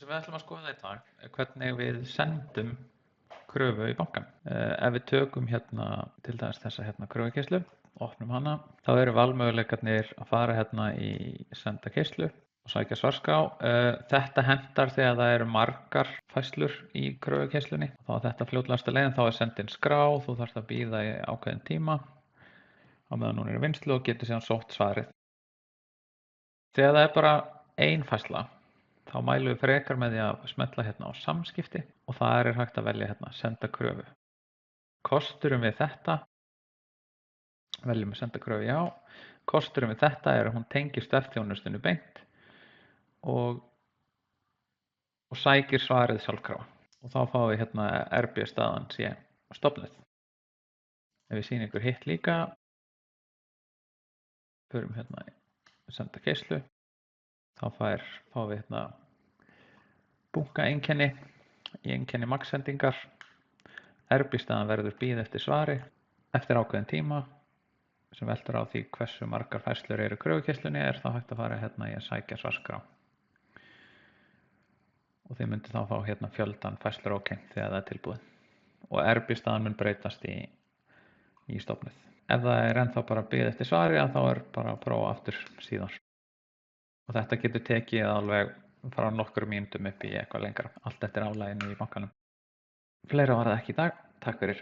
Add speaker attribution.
Speaker 1: sem við ætlum að skoða í dag er hvernig við sendum kröfu í bankan. Ef við tökum hérna til dæmis þessa hérna kröfukeyrslu, opnum hana, þá eru valmöguleikarnir að fara hérna í senda keyslu og sækja svarskrá. Þetta hentar þegar það eru margar færslur í kröfukeyslunni. Þá er þetta fljótlegasta leiðin, þá er sendin skrá, þú þarft að bíða í ákveðinn tíma á meðan hún er í vinnslu og getur síðan sótt svarið. Þegar það er bara ein færsla, þá mælum við frekar með því að smella hérna á samskipti og þar er hægt að velja hérna senda kröfu. Kosturum við þetta, veljum að senda kröfu já, kosturum við þetta er að hún tengir stefþjónustunni beint og sækir svarið sjálfkrafa og þá fáum við hérna RB-staðan sé stofnuð. Ef við sýnum ykkur hitt líka, förum hérna í senda keyslu, þá fáum við hérna bunkaeinkenni í einkenni magnsendingar. RB-staðan verður bíð eftir svari eftir ákveðin tíma sem veltur á því hversu margar færslur eru í kröfukeyslunni er þá hægt að fara hérna í að sækja svarskrá. Og þið myndir þá fá hérna fjöldan færslur ókennt þegar það er tilbúið. Og RB-staðan mun breytast í stofnuð. Ef það er ennþá bara bíð eftir svari þá er bara að prófa aftur síðan. Og þetta getur tekið alveg frá nokkrum mínútum upp í eitthvað lengra. Allt eftir álaginu í bankanum. Fleira var það ekki í dag. Takk fyrir.